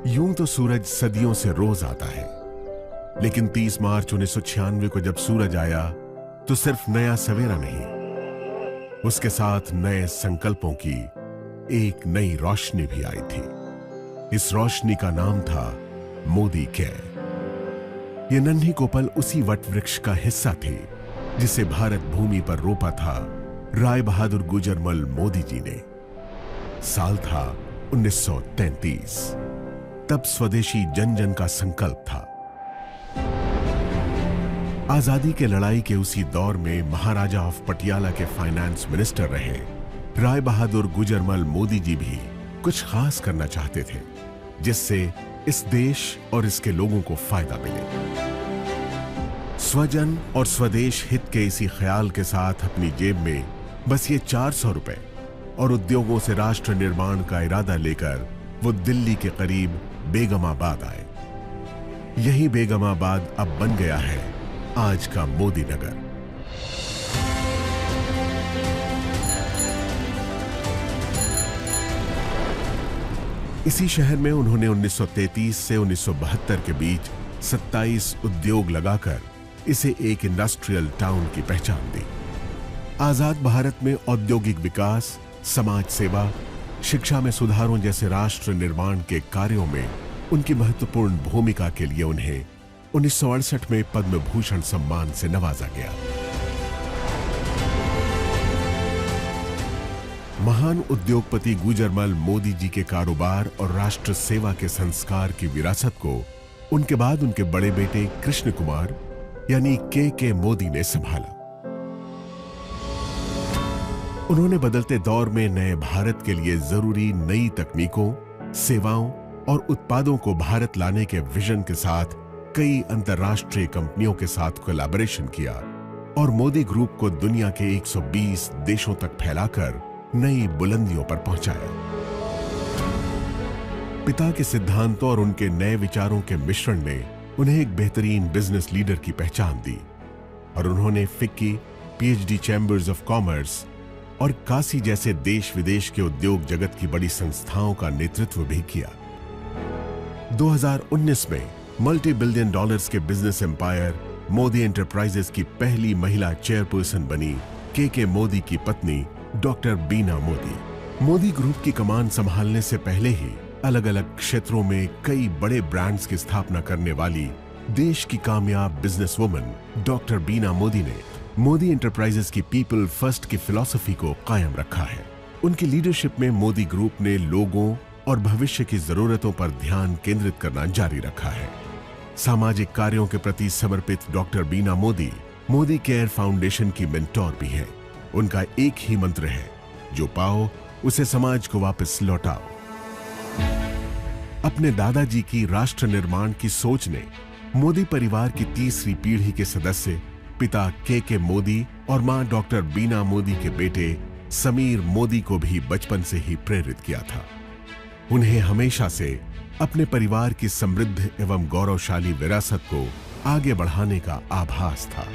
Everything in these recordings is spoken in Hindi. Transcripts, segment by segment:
यूं तो सूरज सदियों से रोज आता है, लेकिन 30 मार्च 1996 को जब सूरज आया तो सिर्फ नया सवेरा नहीं, उसके साथ नए संकल्पों की एक नई रोशनी भी आई थी। इस रोशनी का नाम था मोदी केयर। ये नन्ही कोपल उसी वट वृक्ष का हिस्सा थी जिसे भारत भूमि पर रोपा था राय बहादुर गुजरमल मोदी जी ने। साल था 1933। तब स्वदेशी जन जन का संकल्प था। आजादी के लड़ाई के उसी दौर में महाराजा ऑफ पटियाला के फाइनेंस मिनिस्टर रहे राय बहादुर गुजरमल मोदी जी भी कुछ खास करना चाहते थे जिससे इस देश और इसके लोगों को फायदा मिले। स्वजन और स्वदेश हित के इसी ख्याल के साथ अपनी जेब में बस ये 400 रुपए और उद्योगों से राष्ट्र निर्माण का इरादा लेकर वो दिल्ली के करीब बेगमाबाद आए। यही बेगमाबाद अब बन गया है आज का मोदी नगर। इसी शहर में उन्होंने 1933 से 1972 के बीच 27 उद्योग लगाकर इसे एक इंडस्ट्रियल टाउन की पहचान दी। आजाद भारत में औद्योगिक विकास, समाज सेवा, शिक्षा में सुधारों जैसे राष्ट्र निर्माण के कार्यों में उनकी महत्वपूर्ण भूमिका के लिए उन्हें 1968 में पद्म भूषण सम्मान से नवाजा गया। महान उद्योगपति गुजरमल मोदी जी के कारोबार और राष्ट्र सेवा के संस्कार की विरासत को उनके बाद उनके बड़े बेटे कृष्ण कुमार यानी के मोदी ने संभाला। उन्होंने बदलते दौर में नए भारत के लिए जरूरी नई तकनीकों, सेवाओं और उत्पादों को भारत लाने के विजन के साथ कई अंतर्राष्ट्रीय कंपनियों के साथ कोलैबोरेशन किया और मोदी ग्रुप को दुनिया के 120 देशों तक फैलाकर नई बुलंदियों पर पहुंचाया। पिता के सिद्धांतों और उनके नए विचारों के मिश्रण ने उन्हें एक बेहतरीन बिजनेस लीडर की पहचान दी और उन्होंने FICCI, PhD chambers of commerce और काशी जैसे देश विदेश के उद्योग जगत की बड़ी संस्थाओं का नेतृत्व भी किया। 2019 में मल्टी बिलियन डॉलर्स के बिजनेस एम्पायर मोदी एंटरप्राइजेस की पहली महिला चेयरपर्सन बनी के मोदी की पत्नी डॉक्टर बीना मोदी। मोदी ग्रुप की कमान संभालने से पहले ही अलग अलग क्षेत्रों में कई बड़े ब्रांड्स की स्थापना करने वाली देश की कामयाब बिजनेसवुमन डॉक्टर बीना मोदी ने मोदी एंटरप्राइजेस की पीपल फर्स्ट की फिलॉसफी को कायम रखा है। उनकी लीडरशिप में मोदी ग्रुप ने लोगों और भविष्य की जरूरतों पर ध्यान केंद्रित करना जारी रखा है। सामाजिक कार्यों के प्रति समर्पित डॉक्टर बीना मोदी मोदी केयर फाउंडेशन की मेंटोर भी हैं। उनका एक ही मंत्र है, जो पाओ उसे समाज को वापस लौटाओ। अपने दादाजी की राष्ट्र निर्माण की सोच ने मोदी परिवार की तीसरी पीढ़ी के सदस्य पिता के मोदी और मां डॉक्टर बीना मोदी के बेटे समीर मोदी को भी बचपन से ही प्रेरित किया था। उन्हें हमेशा से अपने परिवार की समृद्ध एवं गौरवशाली विरासत को आगे बढ़ाने का आभास था।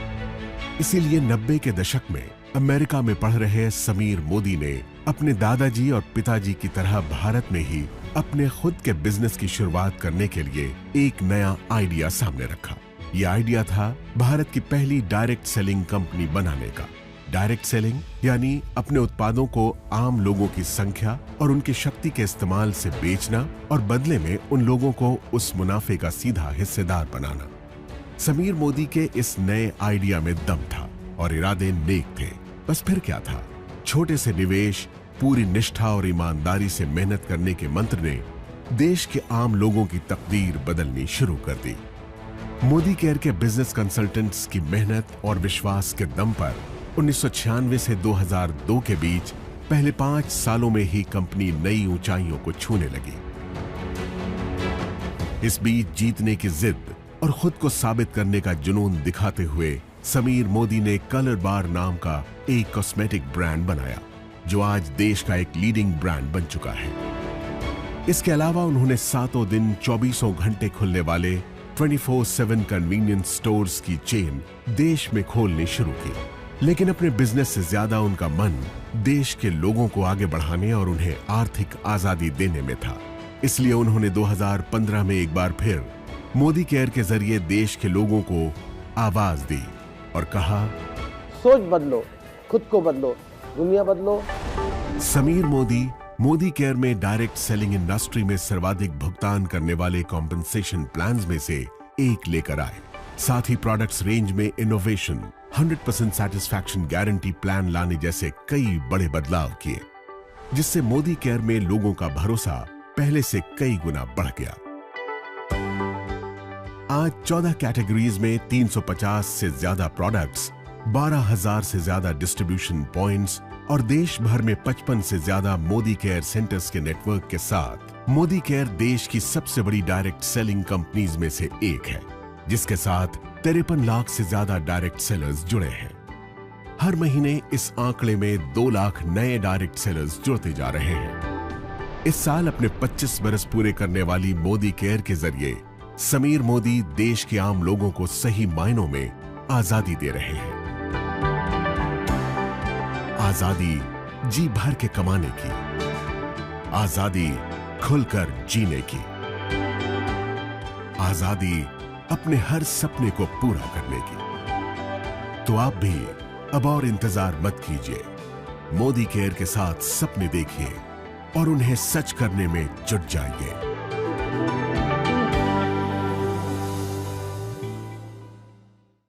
इसीलिए 90 के दशक में अमेरिका में पढ़ रहे समीर मोदी ने अपने दादाजी और पिताजी की तरह भारत में ही अपने खुद के बिजनेस की शुरुआत करने के लिए एक नया आइडिया सामने रखा। यह आइडिया था भारत की पहली डायरेक्ट सेलिंग कंपनी बनाने का। डायरेक्ट सेलिंग यानी अपने उत्पादों को आम लोगों की संख्या और उनकी शक्ति के इस्तेमाल से बेचना और बदले में उन लोगों को उस मुनाफे का सीधा हिस्सेदार बनाना। समीर मोदी के इस नए आइडिया में दम था और इरादे नेक थे। बस फिर क्या था, छोटे से निवेश, पूरी निष्ठा और ईमानदारी से मेहनत करने के मंत्र ने देश के आम लोगों की तकदीर बदलनी शुरू कर दी। मोदी केयर के बिजनेस कंसल्टेंट्स की मेहनत और विश्वास के दम पर 1996 से 2002 के बीच पहले 5 सालों में ही कंपनी नई ऊंचाइयों को छूने लगी। इस बीच जीतने की जिद और खुद को साबित करने का जुनून दिखाते हुए समीर मोदी ने कलर बार नाम का एक कॉस्मेटिक ब्रांड बनाया, जो आज देश का एक लीडिंग ब्रांड बन चुका है। इसके अलावा उन्होंने सातों दिन 24 घंटे खुलने वाले 24/7 कन्वीनियंस स्टोर्स की चेन देश में खोलनी शुरू की। लेकिन अपने बिजनेस से ज्यादा उनका मन देश के लोगों को आगे बढ़ाने और उन्हें आर्थिक आजादी देने में था। इसलिए उन्होंने 2015 में एक बार फिर मोदी केयर के जरिए देश के लोगों को आवाज दी और कहा, सोच बदलो, खुद को बदलो, दुनिया बदलो। समीर मोदी मोदी केयर में डायरेक्ट सेलिंग इंडस्ट्री में सर्वाधिक भुगतान करने वाले कॉम्पेंसेशन प्लान्स में से एक लेकर आए। साथ ही प्रोडक्ट्स रेंज में इनोवेशन, 100% सैटिस्फैक्शन गारंटी प्लान लाने जैसे कई बड़े बदलाव किए, जिससे मोदी केयर में लोगों का भरोसा पहले से कई गुना बढ़ गया। आज 14 कैटेगरीज में 350 से ज्यादा प्रोडक्ट्स, 12,000 से ज्यादा डिस्ट्रीब्यूशन पॉइंट्स और देश भर में 55 से ज्यादा मोदी केयर सेंटर्स के नेटवर्क के साथ मोदी केयर देश की सबसे बड़ी डायरेक्ट सेलिंग कंपनीज में से एक है, जिसके साथ 53 लाख से ज्यादा डायरेक्ट सेलर्स जुड़े हैं। हर महीने इस आंकड़े में 2 लाख नए डायरेक्ट सेलर्स जुड़ते जा रहे हैं। इस साल अपने 25 बरस पूरे करने वाली मोदी केयर के जरिए समीर मोदी देश के आम लोगों को सही मायनों में आजादी दे रहे हैं। आजादी जी भर के कमाने की, आजादी खुलकर जीने की, आजादी अपने हर सपने को पूरा करने की। तो आप भी अब और इंतजार मत कीजिए, मोदी केयर के साथ सपने देखिए और उन्हें सच करने में जुट जाइए।